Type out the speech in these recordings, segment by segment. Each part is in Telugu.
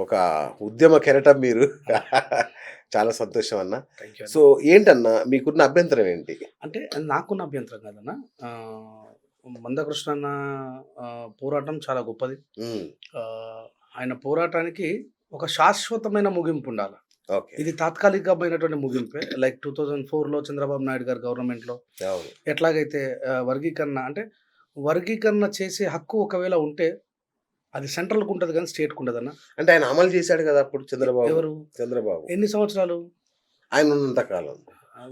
ఒక ఉద్యమ కెరటం మీరు. చాలా సంతోషం అన్న. థ్యాంక్ యూ సో ఏంటన్నా మీకున్న అభ్యంతరం ఏంటి? అంటే నాకున్న అభ్యంతరం కాదన్న. మందకృష్ణ అన్న పోరాటం చాలా గొప్పది. హ్మ్. ఆయన పోరాటానికి ఒక శాశ్వతమైన ముగింపు ఉండాలి. ఓకే. ఇది తాత్కాలికమైనటువంటి ముగింపే. లైక్ 2004లో చంద్రబాబు నాయుడు గారు గవర్నమెంట్‌లో అవును. ఎట్లాగైతే వర్గీకరణ అంటే వర్గీకరణ చేసే హక్కు ఒకవేళ ఉంటే అది సెంట్రల్‌కి ఉంటది గానీ స్టేట్‌కి ఉండదన్న. అంటే ఆయన అమలు చేశాడు కదా అప్పుడు చంద్రబాబు. ఎవరు? చంద్రబాబు. ఎన్ని సంవత్సరాలు? ఆయన ఉన్నంత కాలం.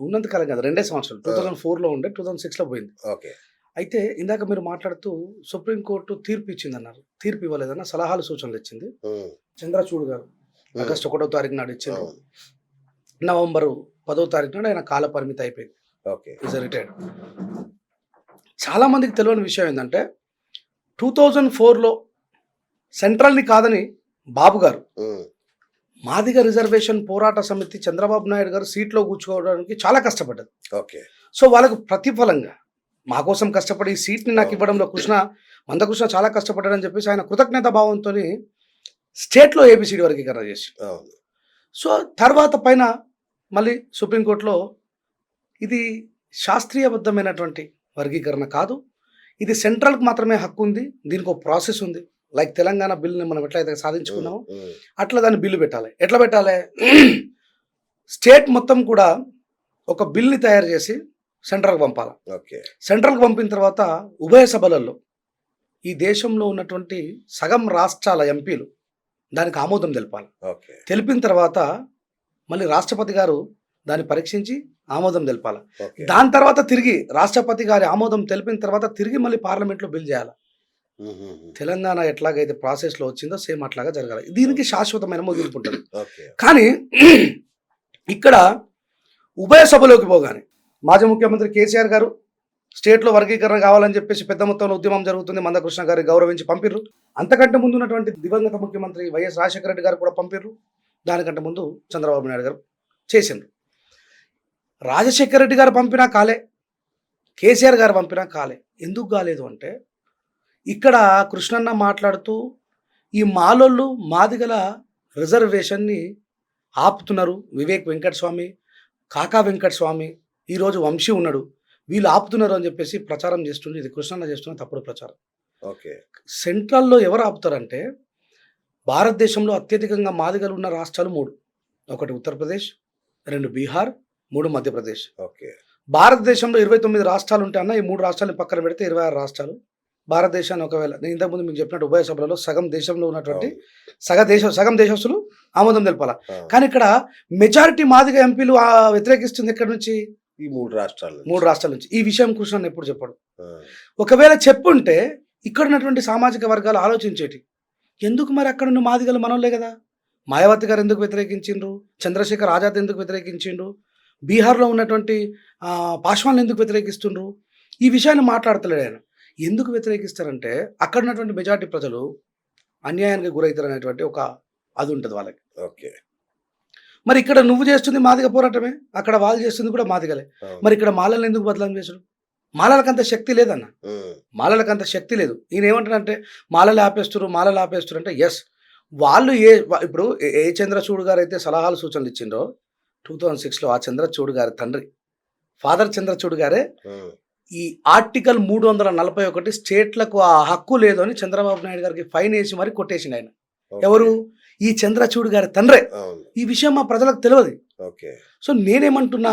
ఉన్నంత కాలం కాదు. 2 సంవత్సరాలు. 2004లో ఉండే 2006లో పోయింది. ఓకే. అయితే ఇందాక మీరు మాట్లాడుతూ సుప్రీం కోర్టు తీర్పు ఇచ్చిందన్నారు. తీర్పు ఇవ్వలేదన్న, సలహాలు సూచనలు ఇచ్చింది. హ్మ్. చంద్రచూడ్ గారు హ్మ్. ఆగస్టు 1వ తారీఖు నాడు ఇచ్చిండ్రు. అవును. నవంబరు 10వ తారీఖు నాడు ఆయన కాల పరిమితి అయిపోయింది. ఓకే. Is retired. చాలా మందికి తెలియని విషయం ఏంటంటే 2004లో సెంట్రల్ని కాదని బాబు గారు హ్మ్. మాదిగ రిజర్వేషన్ పోరాట సమితి చంద్రబాబు నాయుడు గారు సీట్లో కూర్చోవడానికి చాలా కష్టపడ్డది. ఓకే. సో వాళ్ళకు ప్రతిఫలంగా మా కోసం కష్టపడి ఈ సీట్ని నాకు ఇవ్వడంలో మందకృష్ణ చాలా కష్టపడ్డాడని చెప్పేసి ఆయన కృతజ్ఞత భావంతో స్టేట్లో ఏబిసిడి వర్గీకరణ చేసి, అవును. సో తర్వాత పైన మళ్ళీ సుప్రీంకోర్టులో ఇది శాస్త్రీయబద్ధమైనటువంటి వర్గీకరణ కాదు, ఇది సెంట్రల్కి మాత్రమే హక్కు ఉంది, దీనికి ఒక ప్రాసెస్ ఉంది. లైక్ తెలంగాణ బిల్లుని మనం ఎట్లయితే సాధించుకున్నామో అట్లా దాన్ని బిల్లు పెట్టాలి. ఎట్లా పెట్టాలి? స్టేట్ మొత్తం కూడా ఒక బిల్ని తయారు చేసి సెంట్రల్కి పంపాలి. ఓకే. సెంట్రల్కి పంపిన తర్వాత ఉభయ సభలలో ఈ దేశంలో ఉన్నటువంటి సగం రాష్ట్రాల ఎంపీలు దానికి ఆమోదం తెలపాలి. ఓకే. తెలిపిన తర్వాత మళ్ళీ రాష్ట్రపతి గారు దాన్ని పరీక్షించి ఆమోదం తెలపాలి. ఓకే. దాని తర్వాత తిరిగి రాష్ట్రపతి గారి ఆమోదం తెలిపిన తర్వాత తిరిగి మళ్ళీ పార్లమెంట్లో బిల్ చేయాలి. తెలంగాణ ఎట్లాగైతే ప్రాసెస్లో వచ్చిందో సేమ్ అట్లాగా జరగాలి. దీనికి శాశ్వతమైన ముగింపు ఉంటుంది. ఓకే. కానీ ఇక్కడ ఉభయ సభలోకి పోగానే మాజీ ముఖ్యమంత్రి కేసీఆర్ గారు స్టేట్లో వర్గీకరణ కావాలని చెప్పేసి పెద్ద మొత్తంలో ఉద్యమం జరుగుతుంది. మందకృష్ణ గారిని గౌరవించి పంపిర్రు. అంతకంటే ముందు ఉన్నటువంటి దివంగత ముఖ్యమంత్రి వైఎస్ రాజశేఖర రెడ్డి గారు కూడా పంపిర్రు. దానికంటే ముందు చంద్రబాబు నాయుడు గారు చేసిండ్రు. రాజశేఖర రెడ్డి గారు పంపినా కాలే, కేసీఆర్ గారు పంపినా కాలే. ఎందుకు కాలేదు అంటే ఇక్కడ కృష్ణన్న మాట్లాడుతూ ఈ మాలోళ్ళు మాదిగల రిజర్వేషన్ని ఆపుతున్నారు. వివేక్ వెంకటస్వామి, కాకా వెంకటస్వామి, ఈరోజు వంశీ ఉన్నాడు, వీళ్ళు ఆపుతున్నారు అని చెప్పేసి ప్రచారం చేస్తుండే. ఇది కృష్ణన్న చేస్తున్న తప్పుడు ప్రచారం. ఓకే. సెంట్రల్లో ఎవరు ఆపుతారంటే భారతదేశంలో అత్యధికంగా మాదిగలు ఉన్న రాష్ట్రాలు 3. 1 ఉత్తరప్రదేశ్, 2 బీహార్, 3 మధ్యప్రదేశ్. ఓకే. భారతదేశంలో 29 రాష్ట్రాలు ఉంటే అన్న ఈ 3 రాష్ట్రాలను పక్కన పెడితే 26 రాష్ట్రాలు. భారతదేశాన్ని ఒకవేళ నేను ఇంతకుముందు మీకు చెప్పినట్టు ఉభయ సభలలో సగం దేశంలో ఉన్నటువంటి సగం దేశస్తులు ఆమోదం తెలపాల. కానీ ఇక్కడ మెజారిటీ మాదిగ ఎంపీలు వ్యతిరేకిస్తుంది ఎక్కడి నుంచి? ఈ 3 రాష్ట్రాల నుంచి. ఈ విషయం కృష్ణ ఎప్పుడు చెప్పాడు. ఒకవేళ చెప్పుంటే ఇక్కడ ఉన్నటువంటి సామాజిక వర్గాలు ఆలోచించేటి, ఎందుకు మరి అక్కడ ఉన్న మాదిగలు మనోళ్ళే కదా, మాయావతి గారు ఎందుకు వ్యతిరేకించిండ్రు, చంద్రశేఖర్ ఆజాద్ ఎందుకు వ్యతిరేకించిండ్రు, బీహార్లో ఉన్నటువంటి పాశ్వాన్లు ఎందుకు వ్యతిరేకిస్తుండ్రు, ఈ విషయాన్ని మాట్లాడతలేడు ఆయన. ఎందుకు వ్యతిరేకిస్తారంటే అక్కడ ఉన్నటువంటి మెజారిటీ ప్రజలు అన్యాయానికి గురవుతారు అనేటువంటి ఒక అది ఉంటుంది వాళ్ళకి. ఓకే. మరి ఇక్కడ నువ్వు చేస్తుంది మాదిగ పోరాటమే, అక్కడ వాళ్ళు చేస్తుంది కూడా మాదిగలే. మరి ఇక్కడ మాలలను ఎందుకు బదలాం చేసుడు? మాలలకంత శక్తి లేదన్న, మాలలకంత శక్తి లేదు. ఈయన ఏమంటాడంటే మాలలు ఆపేస్తారు అంటే ఎస్, వాళ్ళు ఇప్పుడు ఏ చంద్రచూడ్ గారు అయితే సలహాలు సూచనలు ఇచ్చిండ్రో 2006లో ఆ చంద్రచూడ్ గారి తండ్రి ఫాదర్ చంద్రచూడ్ గారే ఈ ఆర్టికల్ 341 స్టేట్లకు ఆ హక్కు లేదు అని చంద్రబాబు నాయుడు గారికి ఫైన్ వేసి మరి కొట్టేసిండు ఆయన. ఎవరు? ఈ చంద్రచూడ్ గారి తండ్రే. ఈ విషయం మా ప్రజలకు తెలియదు. సో నేనేమంటున్నా,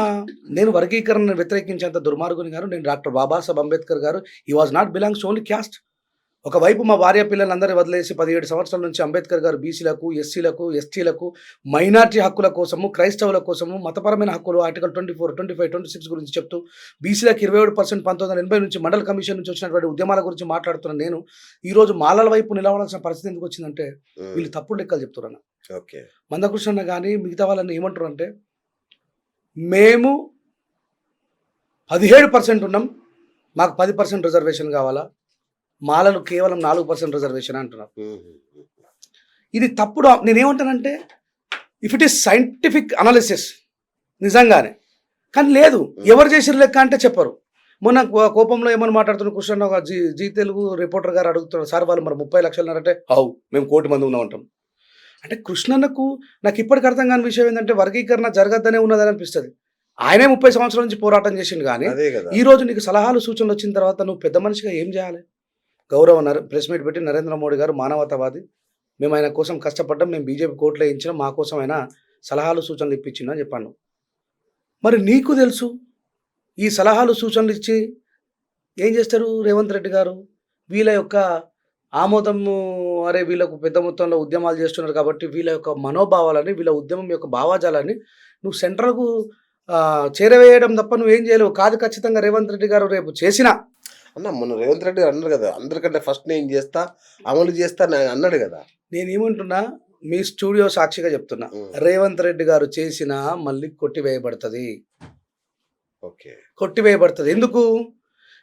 నేను వర్గీకరణ వ్యతిరేకించేంత దుర్మార్గుని గారు నేను డాక్టర్ బాబాసాహెబ్ అంబేద్కర్ గారు. ఈ was not belongs only caste. ఒకవైపు మా భార్య పిల్లలందరూ వదిలేసి 17 సంవత్సరాల నుంచి అంబేద్కర్ గారు బీసీలకు, ఎస్సీలకు, ఎస్టీలకు, మైనార్టీ హక్కుల కోసము, క్రైస్తవుల కోసము, మతపరమైన హక్కులు ఆర్టికల్ 24, 25, 26 గురించి చెప్తూ బీసీలకు 27% 1980 నుంచి మండల కమిషన్ నుంచి వచ్చినటువంటి ఉద్యమాల గురించి మాట్లాడుతున్న నేను ఈరోజు మాలల వైపు నిలవాల్సిన పరిస్థితి ఎందుకు వచ్చిందంటే వీళ్ళు తప్పుడు లెక్కలు చెప్తున్నారు. మందకృష్ణ కానీ మిగతా వాళ్ళని ఏమంటారు అంటే మేము 17% ఉన్నాం, మాకు 10% రిజర్వేషన్ కావాలా, మాలలు కేవలం 4% రిజర్వేషన్ అంటున్నారు. ఇది తప్పుడు. నేనేమంటానంటే if it is scientific analysis నిజంగానే, కానీ లేదు. ఎవరు చేసిన లెక్క అంటే చెప్పరు. మొన్న కోపంలో ఏమని మాట్లాడుతున్న కృష్ణ ఒక జీ తెలుగు రిపోర్టర్ గారు అడుగుతున్నారు, సార్ వాళ్ళు మరి 30 లక్షలు అంటే మేము 1 కోటి మంది ఉన్నామంటాం. అంటే కృష్ణన్నకు నాకు ఇప్పటికి అర్థం కాని విషయం ఏంటంటే వర్గీకరణ జరగద్దనే ఉన్నదని అనిపిస్తుంది. ఆయనే 30 సంవత్సరాల నుంచి పోరాటం చేసిండు కానీ అదే కదా. ఈ రోజు నీకు సలహాలు సూచనలు వచ్చిన తర్వాత నువ్వు పెద్ద మనిషిగా ఏం చేయాలి? గౌరవ ప్రెస్ మీట్ పెట్టి నరేంద్ర మోడీ గారు మానవతావాది, మేము ఆయన కోసం కష్టపడ్డాం, మేము బీజేపీ కోర్టులో వేయించినాం, మా కోసం ఆయన సలహాలు సూచనలు ఇప్పించిండు అని చెప్పాను. మరి నీకు తెలుసు ఈ సలహాలు సూచనలు ఇచ్చి ఏం చేస్తారు రేవంత్ రెడ్డి గారు? వీళ్ళ యొక్క ఆమోదము, అరే వీళ్ళకు పెద్ద మొత్తంలో ఉద్యమాలు చేస్తున్నారు కాబట్టి వీళ్ళ యొక్క మనోభావాలని, వీళ్ళ ఉద్యమం యొక్క భావాజాలాన్ని నువ్వు సెంట్రల్కు చేరవేయడం తప్ప నువ్వేం చేయలేవు. కాదు, ఖచ్చితంగా రేవంత్ రెడ్డి గారు రేపు చేసినా అన్న మొన్న రేవంత్ రెడ్డి గారు అన్నారు కదా, అందరికంటే ఫస్ట్ నేను చేస్తా, అమలు చేస్తా అని ఆయన అన్నాడు కదా. నేనేమంటున్నా, మీ స్టూడియో సాక్షిగా చెప్తున్నా, రేవంత్ రెడ్డి గారు చేసినా మళ్ళీ కొట్టివేయబడుతుంది. ఓకే, కొట్టివేయబడుతుంది. ఎందుకు?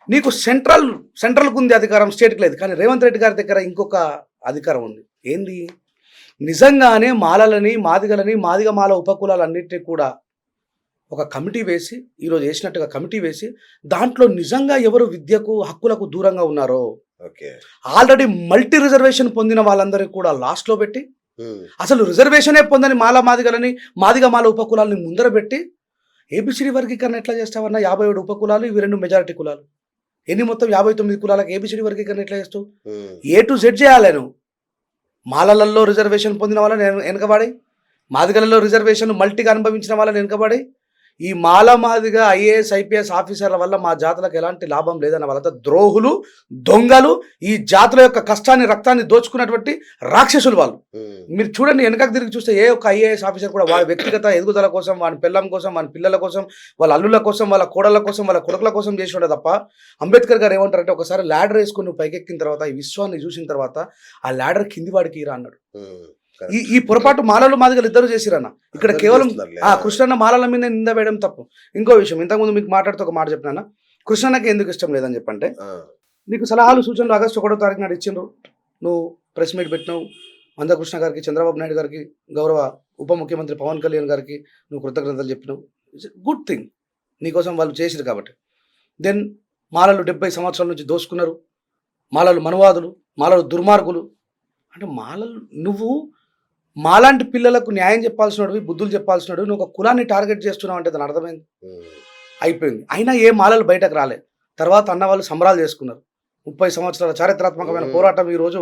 నీకు సెంట్రల్కు ఉంది అధికారం, స్టేట్కి లేదు. కానీ రేవంత్ రెడ్డి గారి దగ్గర ఇంకొక అధికారం ఉంది. ఏంది? నిజంగానే మాలలని, మాదిగలని, మాదిగ మాల ఉపకులాలన్నింటినీ కూడా ఒక కమిటీ వేసి, ఈరోజు వేసినట్టుగా కమిటీ వేసి, దాంట్లో నిజంగా ఎవరు విద్యకు హక్కులకు దూరంగా ఉన్నారో, ఓకే, ఆల్రెడీ మల్టీ రిజర్వేషన్ పొందిన వాళ్ళందరికీ కూడా లాస్ట్లో పెట్టి, అసలు రిజర్వేషనే పొందని మాదిగలని, మాదిగ మాల ఉపకులాలని ముందర పెట్టి, ఏబిసిడి వర్గీకరణ ఎట్లా చేస్తావన్నా? 57 ఉపకులాలు, ఇవి 2 మెజారిటీ కులాలు, ఎన్ని మొత్తం 59 కులాలకు ఏబిసిడి వర్గీకరణ ఎట్లా చేస్తావు? A to Z చేయాలి నువ్వు. మాలలలో రిజర్వేషన్ పొందిన వాళ్ళని వెనకబడి, మాదిగలలో రిజర్వేషన్ మల్టీగా అనుభవించిన వాళ్ళని వెనకబడి, ఈ మాదిగ IAS IPS ఆఫీసర్ల వల్ల మా జాతులకు ఎలాంటి లాభం లేదన్న వాళ్ళంతా ద్రోహులు, దొంగలు, ఈ జాతుల యొక్క కష్టాన్ని, రక్తాన్ని దోచుకున్నటువంటి రాక్షసులు వాళ్ళు. మీరు చూడండి, వెనకకు తిరిగి చూస్తే ఏ ఒక్క IAS ఆఫీసర్ కూడా వాడి వ్యక్తిగత ఎదుగుదల కోసం, వాని పిల్లం కోసం, వాని పిల్లల కోసం, వాళ్ళ అల్లుల కోసం, వాళ్ళ కోడళ్ళ కోసం, వాళ్ళ కొడుకుల కోసం చేసి తప్ప, అంబేద్కర్ గారు ఏమంటారంటే, ఒకసారి ల్యాడర్ వేసుకుని నువ్వు పైకెక్కిన తర్వాత, ఈ విశ్వాన్ని చూసిన తర్వాత ఆ ల్యాడర్ కింది వాడికి ఇరా అన్నాడు. ఈ పొరపాటు మాలలు మాదిగలు ఇద్దరు చేసిరన్న. ఇక్కడ కేవలం కృష్ణన్న మాలల మీద నింద వేయడం తప్పు. ఇంకో విషయం, ఇంతకుముందు మీకు మాట్లాడుతూ ఒక మాట చెప్పినా, కృష్ణన్నకి ఎందుకు ఇష్టం లేదని చెప్పంటే, నీకు సలహాలు సూచనలు ఆగస్టు 1వ తారీఖు నాడు ఇచ్చిండ్రు, నువ్వు ప్రెస్ మీట్ పెట్టినావు, మందకృష్ణ గారికి, చంద్రబాబు నాయుడు గారికి, గౌరవ ఉప ముఖ్యమంత్రి పవన్ కళ్యాణ్ గారికి నువ్వు కృతజ్ఞతలు చెప్పినావు. ఇట్స్ గుడ్ థింగ్, నీకోసం వాళ్ళు చేసిరు కాబట్టి. దెన్ మాలలు 70 సంవత్సరాల నుంచి దోసుకున్నారు, మాలలు మనువాదులు, మాలలు దుర్మార్గులు అంటే, మాలలు నువ్వు మాలాంటి పిల్లలకు న్యాయం చెప్పాల్సినవి, బుద్ధులు చెప్పాల్సినవి, నువ్వు ఒక కులాన్ని టార్గెట్ చేస్తున్నావు అంటే దాని అర్థమైంది, అయిపోయింది. అయినా ఏ మాలలు బయటకు రాలే. తర్వాత అన్న వాళ్ళు సంబరాలు చేసుకున్నారు. 30 సంవత్సరాల చారిత్రాత్మకమైన పోరాటం ఈరోజు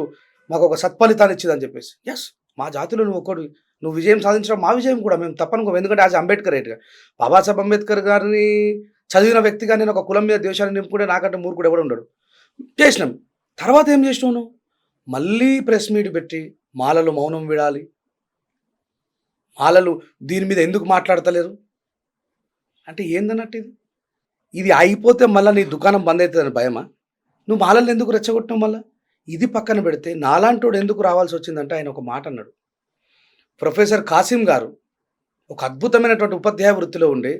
మాకు ఒక సత్ఫలితాన్ని ఇచ్చిందని చెప్పేసి. ఎస్, మా జాతిలో నువ్వు ఒకటి, నువ్వు విజయం సాధించడం మా విజయం కూడా, మేము తప్పనుకో. ఎందుకంటే యాజ్ అంబేద్కర్ రైట్గా, బాబాసాహెబ్ అంబేద్కర్ గారిని చదివిన వ్యక్తిగా నేను ఒక కులం మీద దేశాన్ని నింపుకుంటే నాకంటే మూర్ఖుడు ఎవడు ఉండడు. చేసినాం. తర్వాత ఏం చేసినావు నువ్వు? మళ్ళీ ప్రెస్ మీట్ పెట్టి మాలలు మౌనం విడాలి, మాలలు దీని మీద ఎందుకు మాట్లాడతలేరు అంటే ఏందన్నట్టు ఇది? ఇది అయిపోతే మళ్ళీ నీ దుకాణం బంద్ అవుతుందని భయమా? నువ్వు మాలలు ఎందుకు రెచ్చగొట్టినావు? మళ్ళీ ఇది పక్కన పెడితే నాలాంటోడు ఎందుకు రావాల్సి వచ్చిందంటే, ఆయన ఒక మాట అన్నాడు. ప్రొఫెసర్ కాసిం గారు ఒక అద్భుతమైనటువంటి ఉపాధ్యాయ వృత్తిలో ఉండి,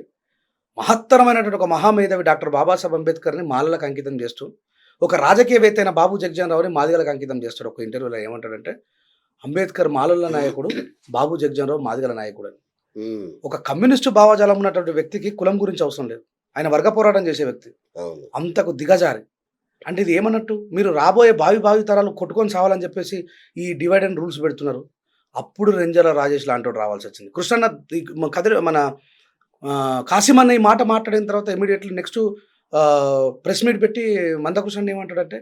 మహత్తరమైనటువంటి ఒక మహామేధావి డాక్టర్ బాబాసాహెబ్ అంబేద్కర్ని మాలలకు అంకితం చేస్తూ, ఒక రాజకీయవేత్త అయిన బాబు జగ్జీవన్ రావుని మాదిగలకు అంకితం చేస్తాడు. ఒక ఇంటర్వ్యూలో ఏమంటాడంటే, అంబేద్కర్ మాలల నాయకుడు, బాబు జగ్జీవన్ రావు మాదిగల నాయకుడు అని. ఒక కమ్యూనిస్టు భావజాలం ఉన్నటువంటి వ్యక్తికి కులం గురించి అవసరం లేదు, ఆయన వర్గ పోరాటం చేసే వ్యక్తి. అంతకు దిగజారి అంటే ఇది ఏమన్నట్టు? మీరు రాబోయే భావి తరాలు కొట్టుకొని సావాలని చెప్పేసి ఈ డివైడ్ అండ్ రూల్స్ పెడుతున్నారు. అప్పుడు రెంజల రాజేష్ లాంటి రావాల్సి వచ్చింది. కృష్ణన్న కదిరి మన కాసిం అన్న ఈ మాట మాట్లాడిన తర్వాత ఇమీడియట్లీ నెక్స్ట్ ప్రెస్ మీట్ పెట్టి మందకృష్ణ ఏమంటాడంటే,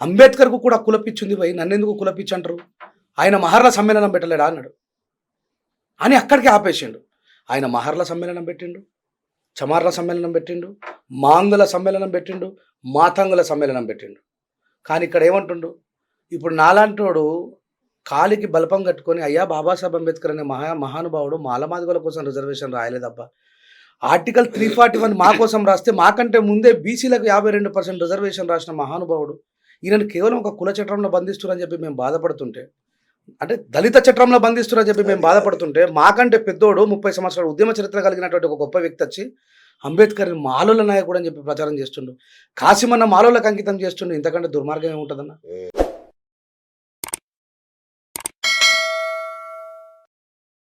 అంబేద్కర్కు కూడా కులపిచ్చింది పోయి నన్నెందుకు కులపిచ్చి అంటారు, ఆయన మహర్ల సమ్మేళనం పెట్టలేడా అన్నాడు అని అక్కడికి ఆపేసిండు. ఆయన మహర్ల సమ్మేళనం పెట్టిండు, చమార్ల సమ్మేళనం పెట్టిండు, మాంగుల సమ్మేళనం పెట్టిండు, మాతంగుల సమ్మేళనం పెట్టిండు. కానీ ఇక్కడ ఏమంటుండు, ఇప్పుడు నాలాంటోడు కాలికి బలపం కట్టుకొని, అయ్యా బాబాసాహెబ్ అంబేద్కర్ అనే మహానుభావుడు మాలమాదిగల కోసం రిజర్వేషన్ రాయలేదబ్బా, ఆర్టికల్ 341 మా కోసం రాస్తే మాకంటే ముందే బీసీలకు 52% రిజర్వేషన్ రాసిన మహానుభావుడు, ఈయనను కేవలం ఒక కుల చట్టంలో బంధిస్తున్నారని చెప్పి మేము బాధపడుతుంటే, అంటే దళిత చట్టంలో బంధిస్తున్నారని చెప్పి మేము బాధపడుతుంటే, మాకంటే పెద్దోడు 30 సంవత్సరాల ఉద్యమ చరిత్ర కలిగినటువంటి ఒక గొప్ప వ్యక్తి వచ్చి అంబేద్కర్ని మాలోల నాయకుడు అని చెప్పి ప్రచారం చేస్తుండు, కాసిమన్న మాలోలకు అంకితం చేస్తుండు. ఇంతకంటే దుర్మార్గం ఏముంటుందన్న?